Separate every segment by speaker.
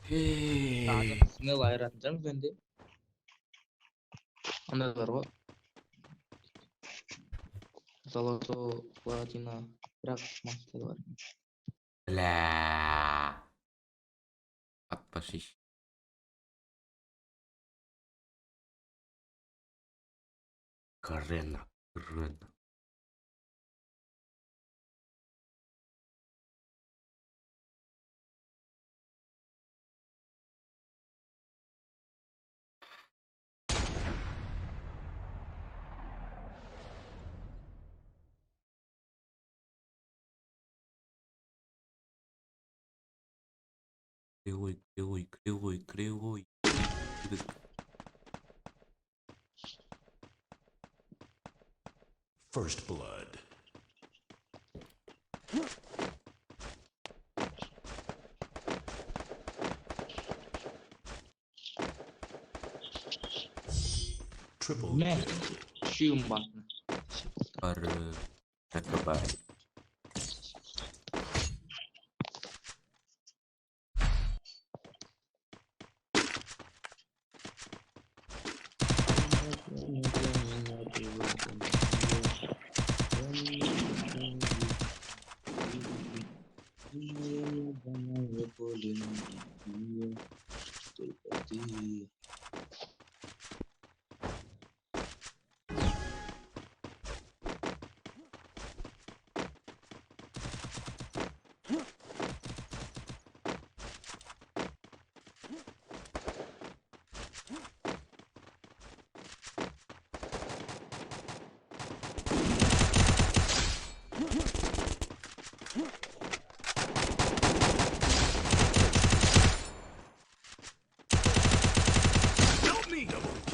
Speaker 1: Hey.
Speaker 2: Ne ayratacağım ben de. Andalar o. Zoloto, platina, bırak maçları var.
Speaker 1: La. Atma şiş. Keren. Keren. Кривой, кривой, кривой, кривой.
Speaker 3: First blood. Triple
Speaker 2: Ne?
Speaker 3: kill.
Speaker 2: Şuyum basma.
Speaker 1: Arı. Takabay.
Speaker 3: Help me! Double kill.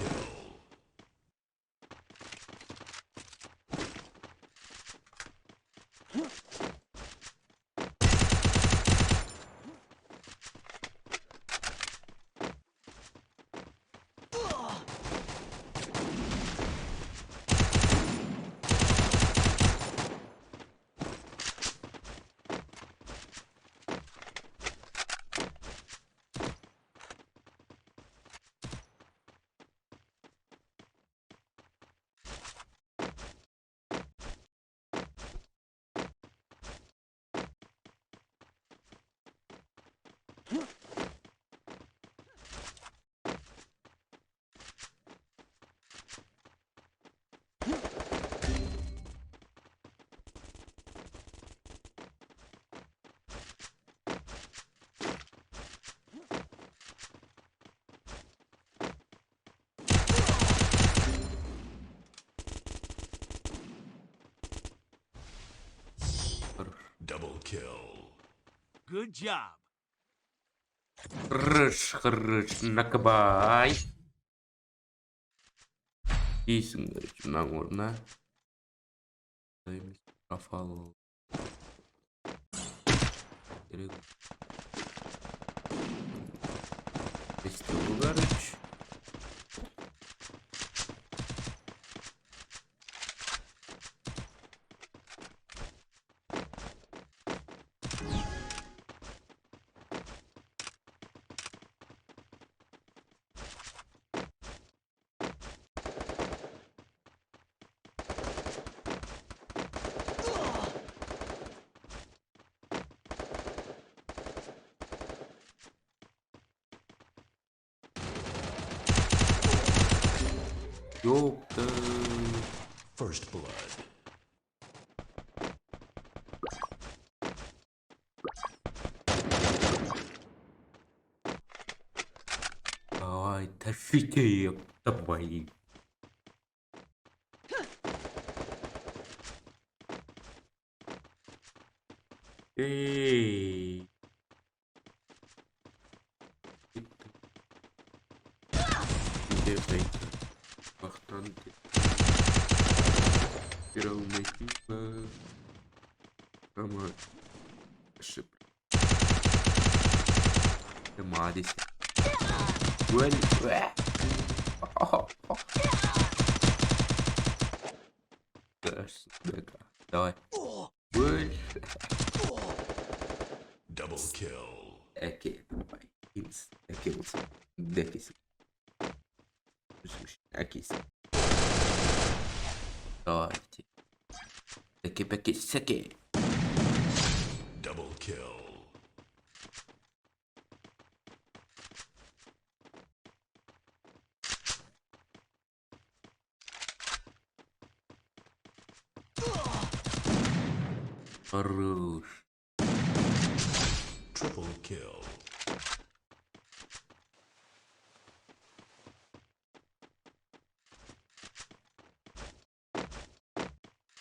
Speaker 3: Double kill.
Speaker 4: Good job.
Speaker 1: Kırış kırış nakabay. İyisin kardeşim lan orada. Kafalı. Gerek. İşte bu kardeş. Yok da.
Speaker 3: First blood.
Speaker 1: Ay tefike yapmayın. Hey. Bir de baktan bir almayı ama şıp maalesef. Well, давай. Well.
Speaker 3: Double kill.
Speaker 1: Окей, давай. Инст. дефис. Акис. Давайте. Таки-паки, саки.
Speaker 3: Double kill.
Speaker 1: Хорош.
Speaker 3: Triple kill.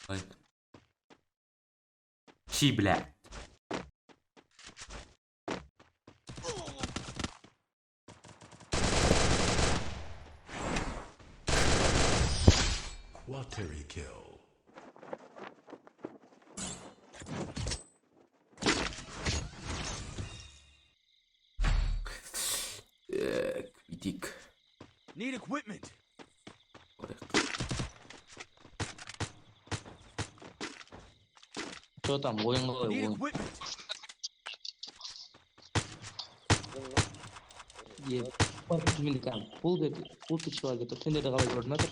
Speaker 1: Ай. Чи, блядь.
Speaker 3: Quateri kill.
Speaker 1: Критик.
Speaker 4: Need equipment.
Speaker 2: Что там, ойын қалай,
Speaker 4: Need
Speaker 2: ойын?
Speaker 4: equipment.
Speaker 2: Мен кәдімгі пул деді, пул тышыла кетіп, сендерді қалай көрдің атыр?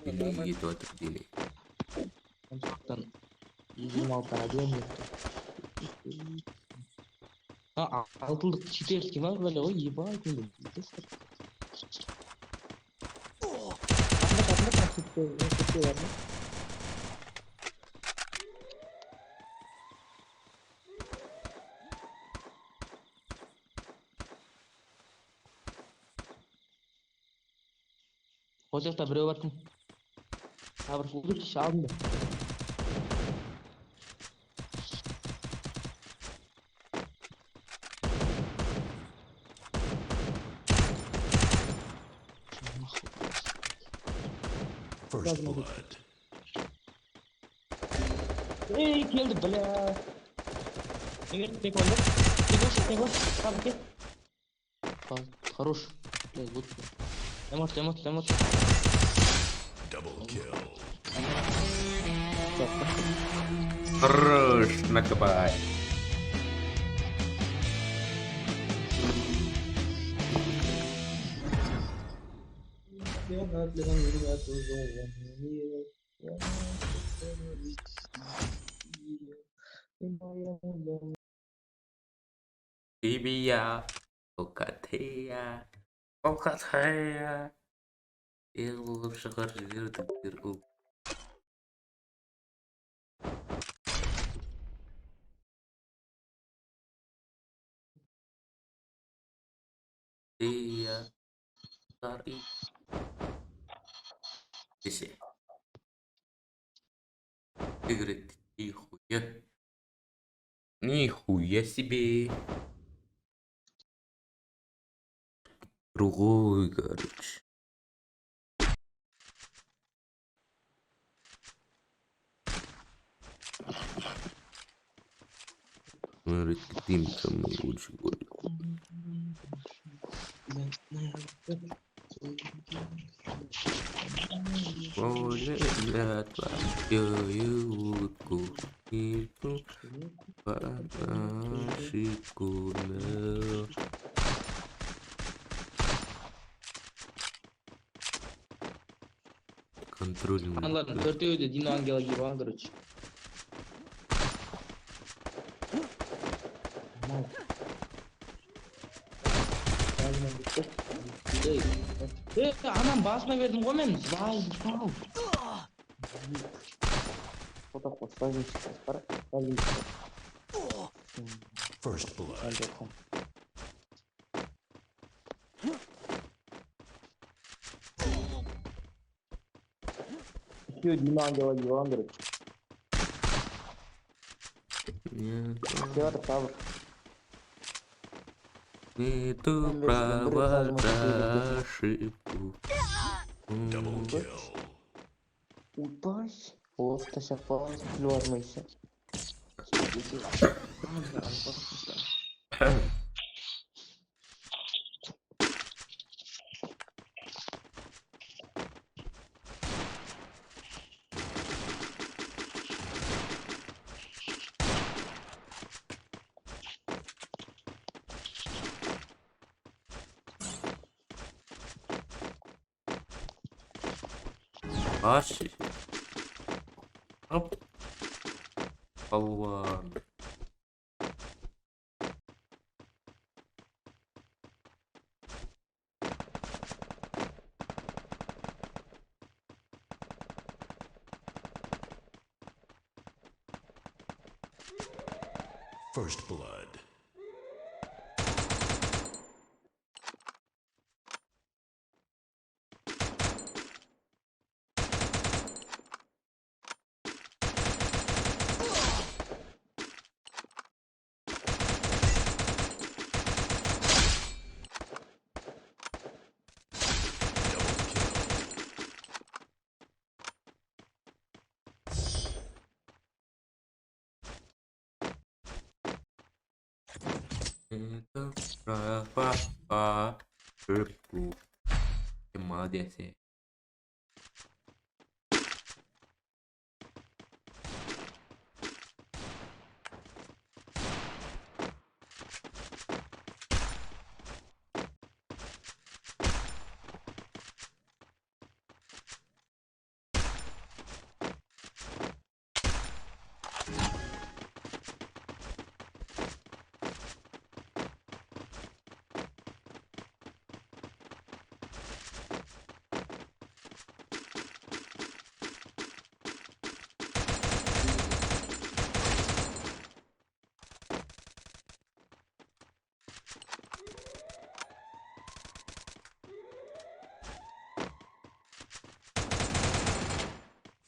Speaker 1: Или где-то отдели.
Speaker 2: Сондықтан 26 әдем етті. Алтылдық читерский ма бәле ғой, ебать енді. Ол жақта біреу бар кім? Сабыр фулды кіші алдым да.
Speaker 3: First blood.
Speaker 2: Эй, келді, бля. Егер тек ойды. Тек ой, сабыр кел. Хорош. Блядь, вот. Эмот.
Speaker 3: Double kill.
Speaker 1: Хорош, накопай. Бибия, Окатея, Окатея. Еғылып шығар жердіктер ұл. Тея, Тари. Десе. Играть нихуя. Нихуя себе. Другой, короче. Смотрите, дымка мой лучше будет. Поле для твою утку иду по нашику. Контролем.
Speaker 2: Ладно, төртеуі де Дина Ангела киіп алған, короче. Анам басына бердім ғой мен. Звай.
Speaker 3: First blood.
Speaker 2: Еще Дина Ангела киіп алған, короче. Севар, сабыр.
Speaker 1: Itu prawa ошибку.
Speaker 3: Double kill.
Speaker 2: Упай. Оп, ташап қалған, күліп армайсы.
Speaker 1: Аш. Оп. Палуан.
Speaker 3: First blood.
Speaker 1: Это права по ошибку. Ты молодец.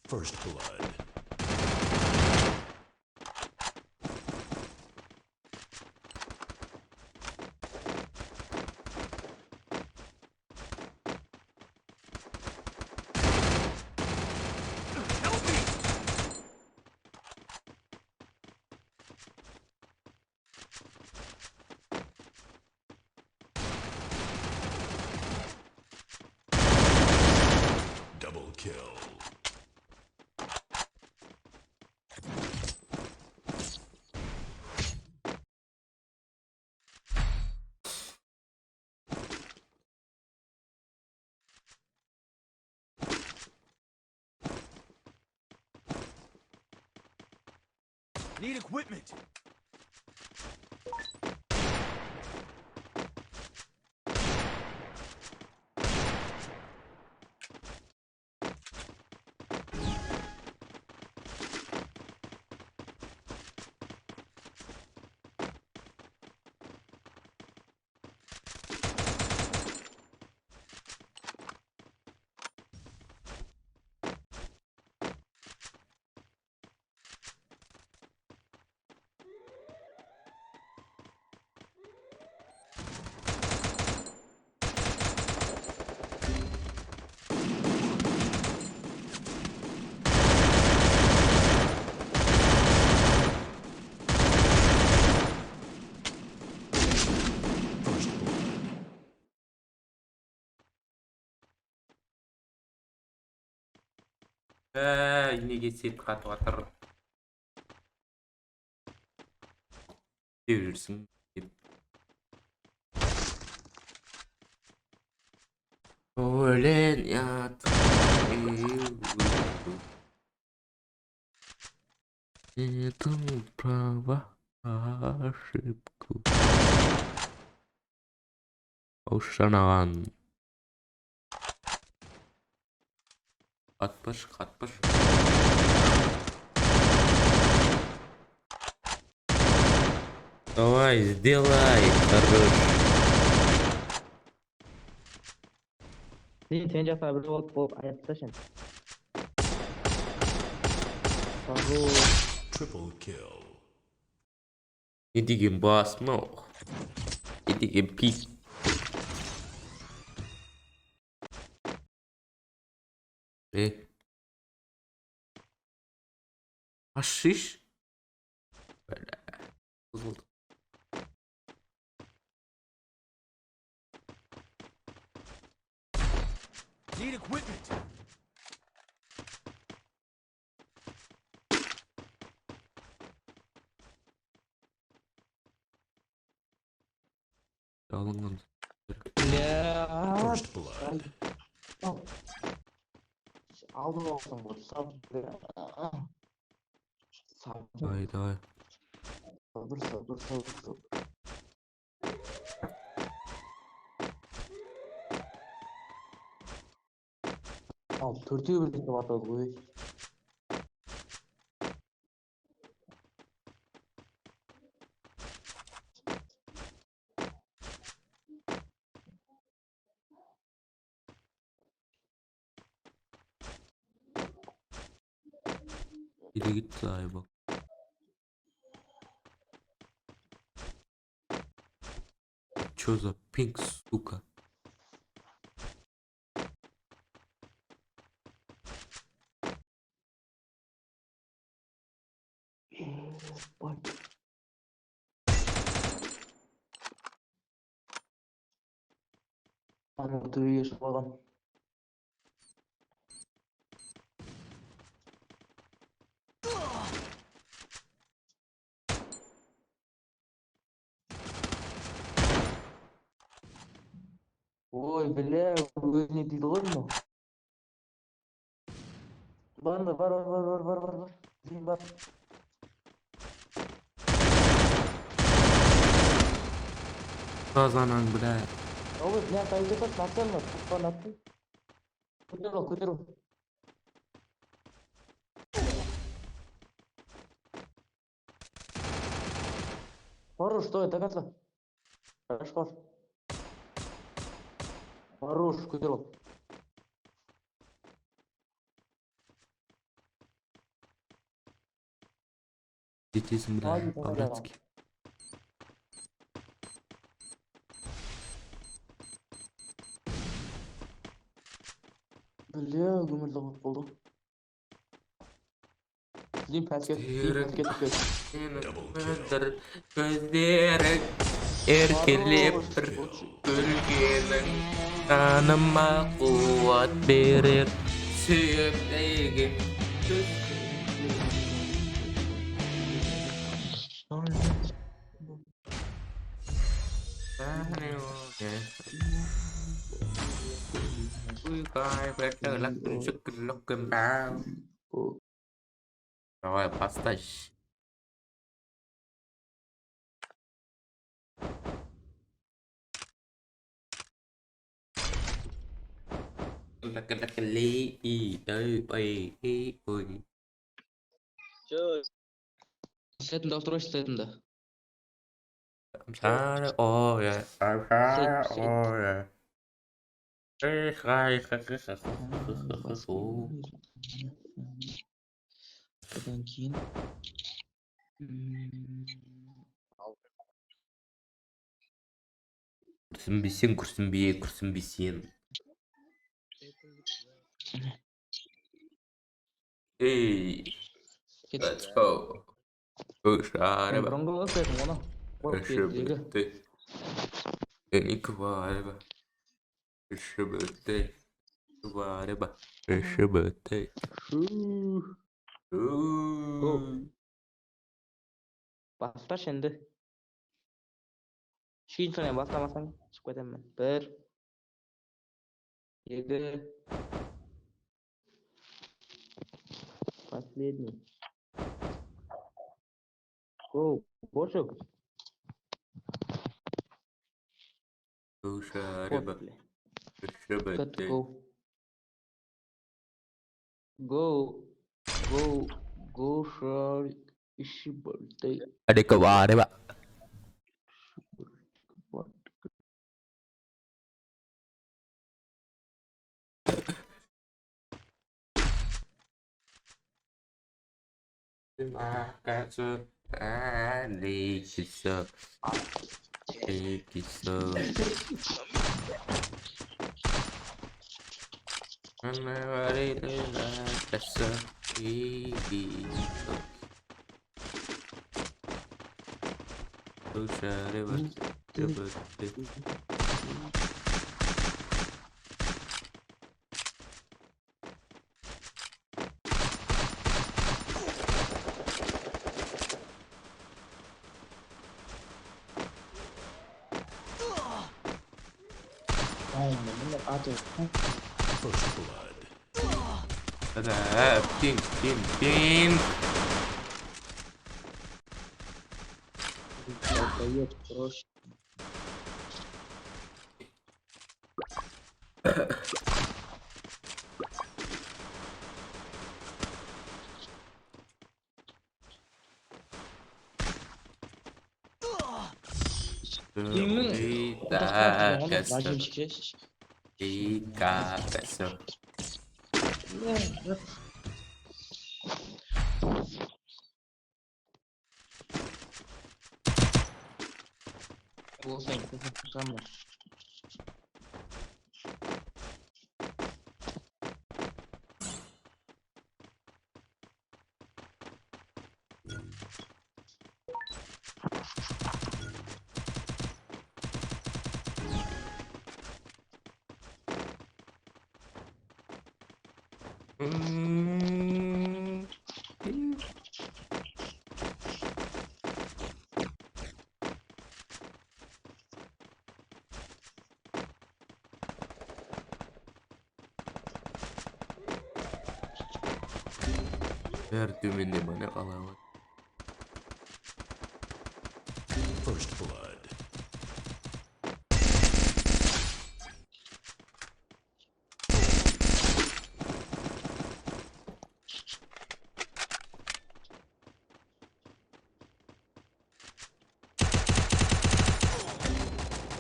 Speaker 3: First blood. Double kill.
Speaker 4: Need equipment.
Speaker 3: First blood.
Speaker 1: Yine geçip katır. Devirirsin. Ölen yat. Это право ошибку. Ошанаган. Атпыш, атпыш. Давай, сделай, хорош.
Speaker 2: Sen jasa bir olup ayetsa sen. Хорош.
Speaker 3: Triple kill.
Speaker 1: Ne diyeyim basma. Ne diyeyim pik. Haşiş. Böyle. Bozuldu.
Speaker 4: Need equipment.
Speaker 1: Alıngan.
Speaker 2: Ya.
Speaker 3: First blood.
Speaker 2: Aldın olsun bu. Sabır. Sabır.
Speaker 1: Haydi.
Speaker 2: Sabır sabır sabır sabır. Al төртеу birlikte атады ғой.
Speaker 1: Biri gitti ay bak. Чё за пинг, сука?
Speaker 2: Бать. Аны төбеге шығып алған. Ой, бля, өзіне дейді ғой мынау. Бар. Зейін бар.
Speaker 1: Казанан, бля.
Speaker 2: Ой, бля, қайда жатады? Нацель ма? Тұтпа нацель. Көтер ал. Хорош, стой, до конца. Хорошо. Хорош, көтер ал.
Speaker 1: Детизм, бля,
Speaker 2: Ай,
Speaker 1: по-братски.
Speaker 2: Бля, көмілді болып болды. Зейін пәске
Speaker 1: Көздерің еркелеп бір күлгенің жаныма қуат берер сүйемдегі Rồi, pastas. Lì ơi ơi.
Speaker 2: Сетінде автор сетінде.
Speaker 1: Sorry, oh yeah. I'm sorry, oh yeah.
Speaker 2: Одан кейін
Speaker 1: Күрсінбесең. Hey, let's go.
Speaker 2: бұрынғы өтетін оны. Ортедегі. Басташы енді. Шейін бастамасаң шығып кетемін мен. 1 2 Последний. Go. Бошок. Go, шар, ищи болтай.
Speaker 1: Adequareба.
Speaker 3: First blood.
Speaker 1: هذا بين بين بين.
Speaker 2: Дает проще.
Speaker 1: Vida
Speaker 2: Бажим
Speaker 1: кесер.
Speaker 2: шикеш.
Speaker 1: Ика кесер.
Speaker 2: Болсаң, кызым.
Speaker 1: Her düğmende bana kalan.
Speaker 3: First blood.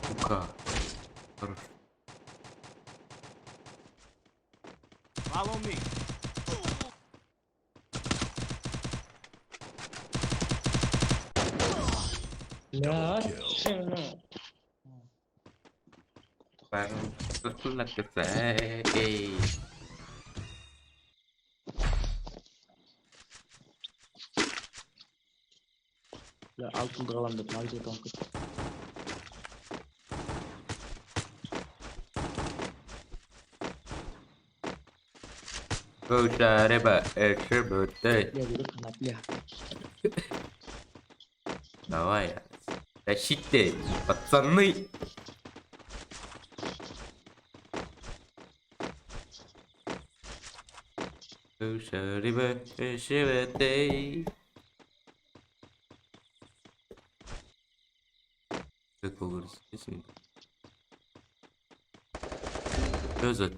Speaker 1: Сука. Хорош.
Speaker 4: Follow me.
Speaker 2: Ya.
Speaker 1: Ben sırtla keser. Ey.
Speaker 2: Ya altın kalan da mal jeton kız.
Speaker 1: Шареба, шебуты.
Speaker 2: Я говорю, конопля.
Speaker 1: Давай. Тащите, пацаны. Шареба, шебуты. Как получится?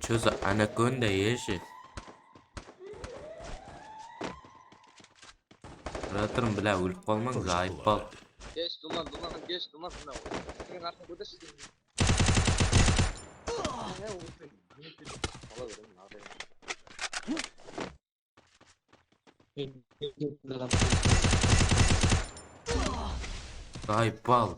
Speaker 1: Чё за анаконда еши? Ratırım bile ölüp kalmak
Speaker 3: First
Speaker 1: zayıf bal.
Speaker 3: blood.
Speaker 5: Geç duman geç duman şuna. Senin artık burada sıkıntı. Ne oldu? Valla verin abi.
Speaker 1: Zayıf bal.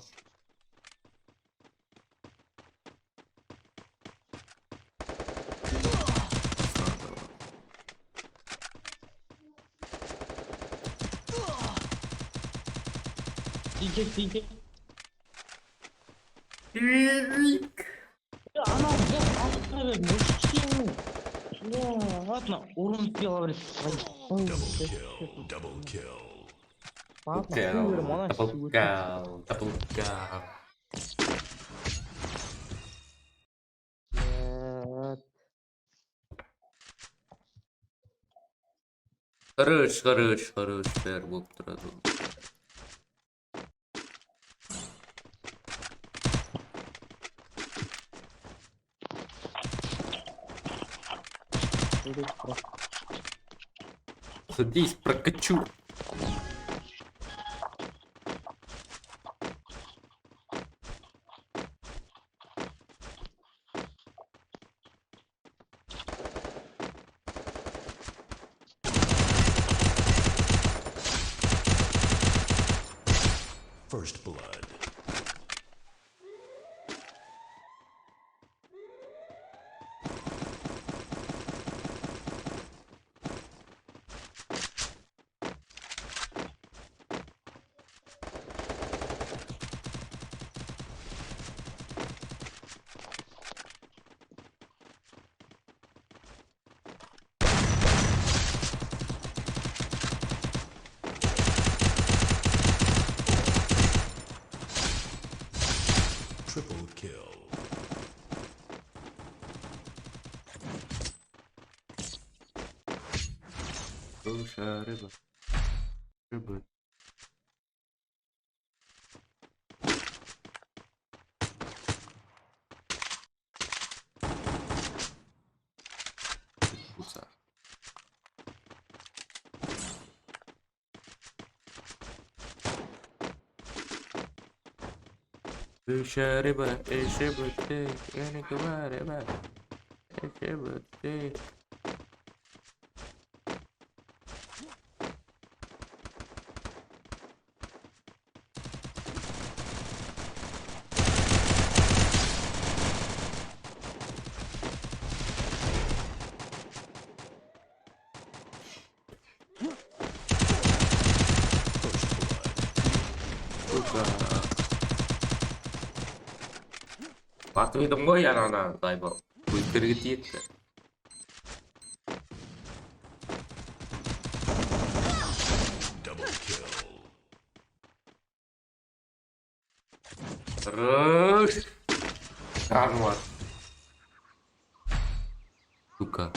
Speaker 2: Tinke. Ya ana ya altına ver. Ne sikiyim? Ya atma. Orun bir alabilir.
Speaker 3: Double kill. Double kill.
Speaker 2: Atma.
Speaker 1: Double
Speaker 2: Kuyuyorum ona.
Speaker 1: kill. Double kill.
Speaker 2: Ya.
Speaker 1: Karış ver bulup duradu. Садись, прокачу.
Speaker 3: First blood.
Speaker 1: Куша рыба. Рыба. Куца. Куша рыба, рыба, ты, я не говорю, рыба. Рыба, ты. Сука. Waktu itu gue ya nana, kayak gue kredit.
Speaker 3: Double kill.
Speaker 1: Terus Anwar suka.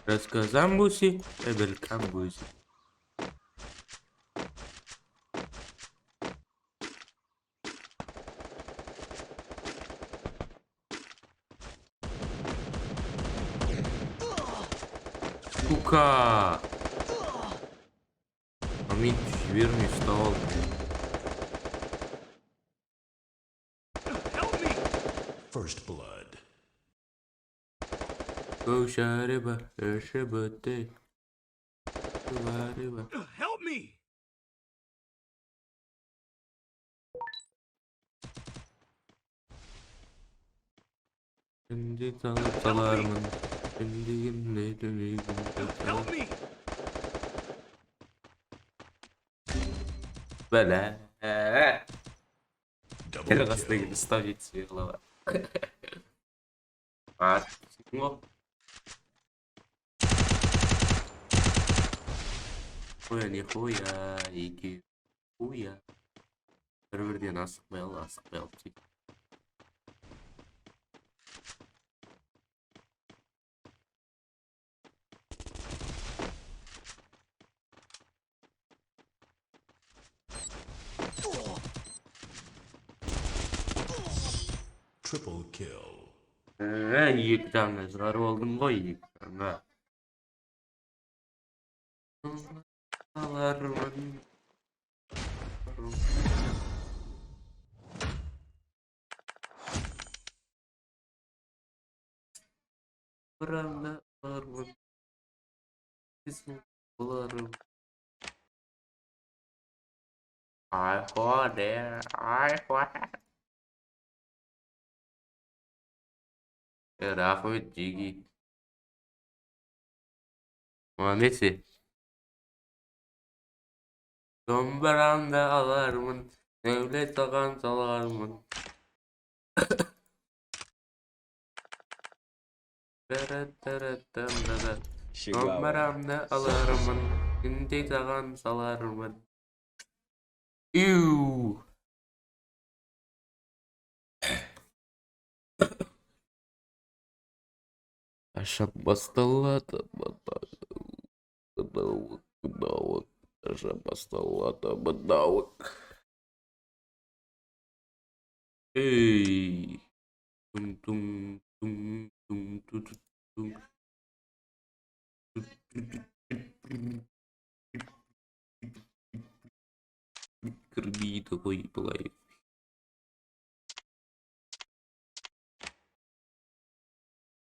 Speaker 1: Рассказам буси, эбелкам буси. Сука! Амин, верный стол.
Speaker 3: First blood.
Speaker 1: Куша рыба, рыба ты. Рыба.
Speaker 3: Help me!
Speaker 1: Şimdi salatalarımın. Şimdi günleri
Speaker 3: Help me!
Speaker 1: Böyle.
Speaker 3: Double
Speaker 1: Terrasta
Speaker 3: kill.
Speaker 1: gibi ставить свои голова. А, ну. Хуя, нихуя, iki. Хуя. Бір-бірден асықпай алып сөйтіп.
Speaker 3: Triple kill.
Speaker 1: Екі жағына шығарып алдым ғой, екі жағына. Алармын. Buramda alarmın. Bizim bularım. Ai foda, ai foda. Rahmet Cigi. Muhammed'i. Dombaramda alarmın. Devlet takan salarmın. Dombaramda alarmın. Şimdi takan salarmın. Ew. Aşağı bastallata Бдавок. Aşağı bastallata bdavok. Ey. Tum tum tum tum tum tum. Крби такой плей.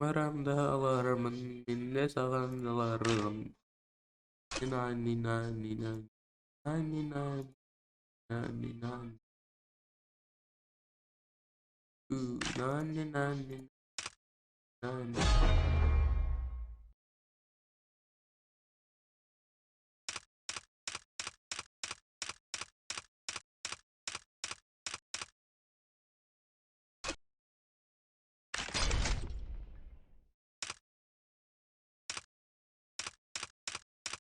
Speaker 1: Maramda alarmın, minne sağanlarım. Nani nani nani, nani nani, nani nani. Nani nani nani.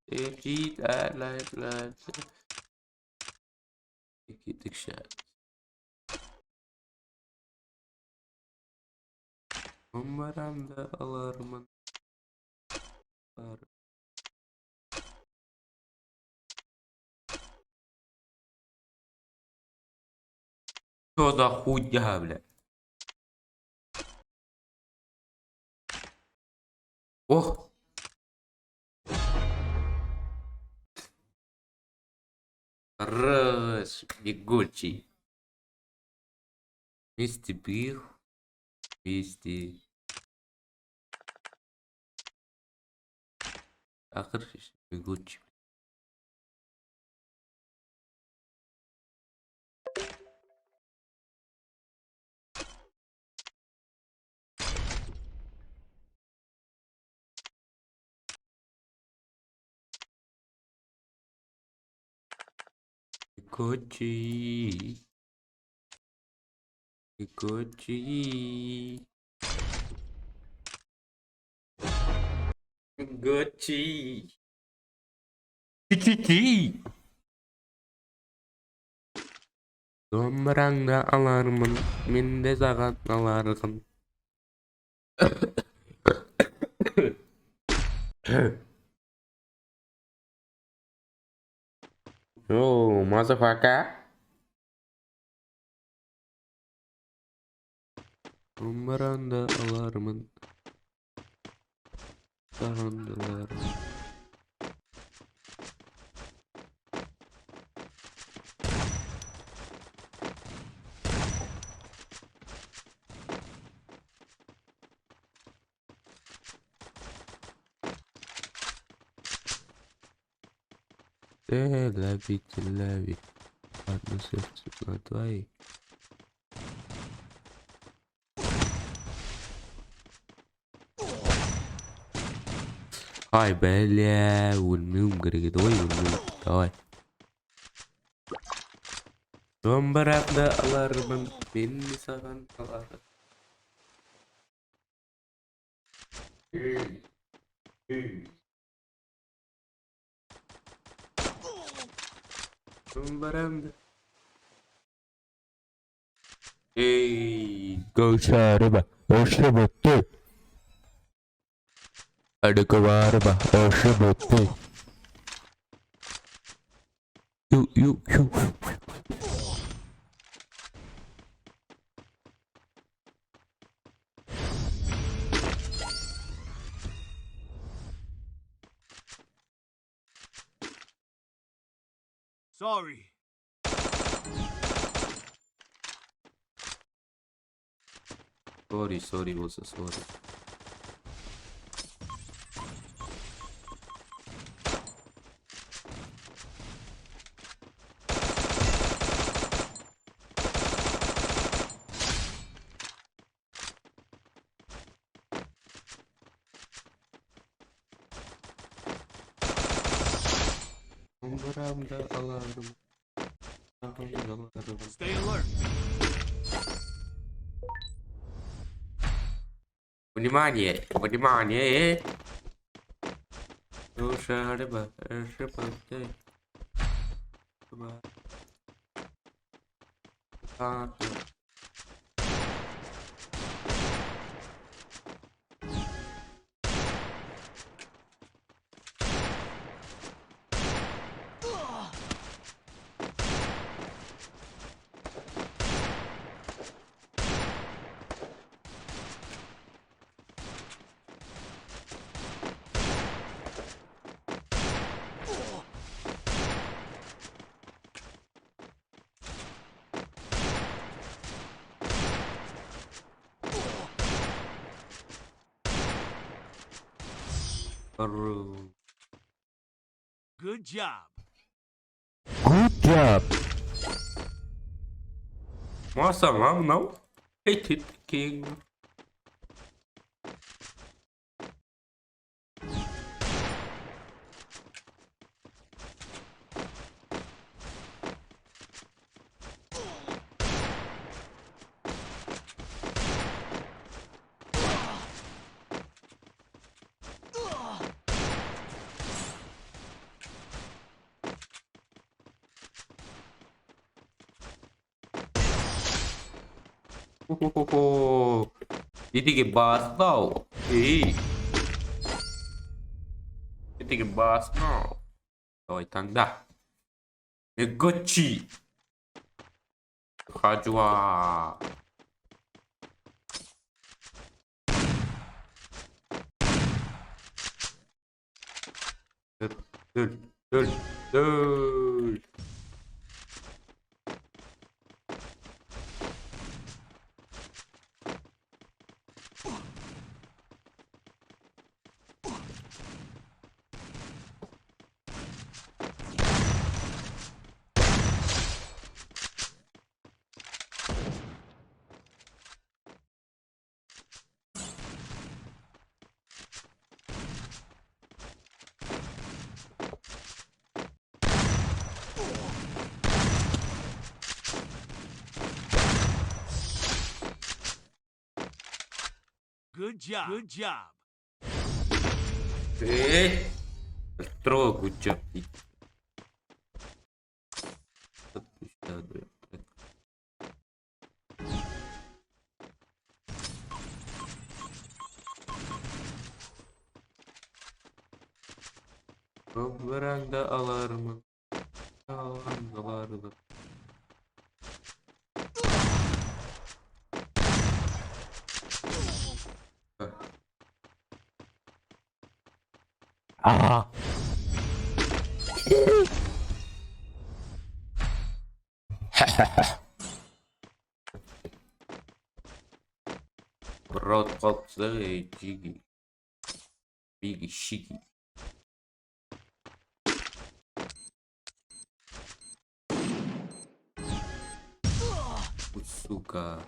Speaker 1: Eğit alaylar. Gittik şey. Maramda alarmın. Что за хуйня, бля? Ох! Раз, бегучий. Вместе бег. Вместе. Ахыр бегучий. Бегучий. Бегучий. Бегучий. Çiçeği. Dombranda alarmın, minde zagat alargın. Yo, motherfucker. Dombranda alarmın, zagandılar. Телеви. Одно сердце на двоих. Ай, бля, والنوم قريت وي والنوم давай. Dombranda alarmın, beni saran alarmın. Dombranda. Ey, koşarıma, hoşuma Hadi kovarıma, hoşuma Yu.
Speaker 4: Sorry.
Speaker 1: Sorry olsa sorry. Dombranda alarmın.
Speaker 4: Stay alert.
Speaker 1: Внимание! Шарыба, шипаты. Arı.
Speaker 4: Good job.
Speaker 1: Masa lan now. Hate it king. Hohoho. Jadi bahas tau. Jadi bahas no. Oi tanda. Megochi. Hajwa. Dul.
Speaker 4: Good job. Good job.
Speaker 1: Throw a good job. Beranda alarmı. Alarmı. Ah. Broad kopsa jiggy. Big shiggy. Suka.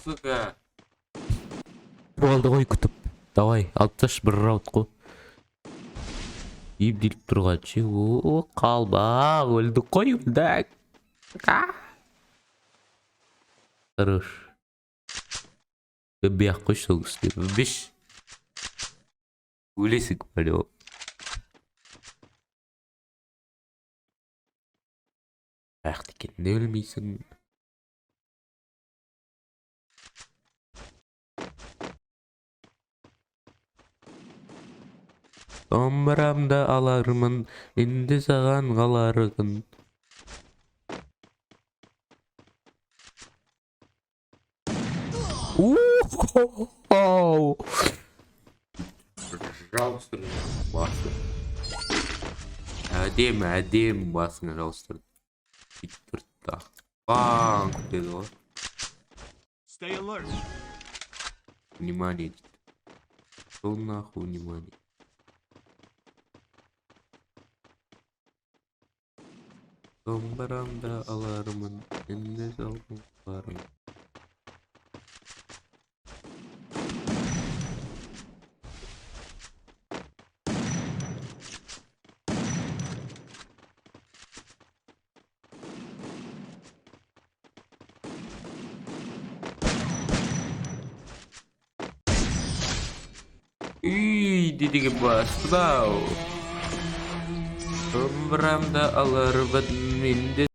Speaker 1: Сука. Болды ғой күтіп. Давай, алып таш бір раунд қой. Ебделіп тұрғаншы. О, қалбақ, өлдік қой, өлдік. Хорош. Бәк қой сол кісілер. Беш. Өлесік бәлі о. Аяқты кенде өлмейсің. Домбырамда алармын, енді саған қаларығын. Жаустыр басы. Әдем басыңа жаустыр. Биттіртті. Банк деді ғой.
Speaker 4: Stay alert.
Speaker 1: Внимание. Что нахуй внимание? Домбырамда алармын, енді салғын қаларым. Дедіге басты ау. Домбырамда алармын, енді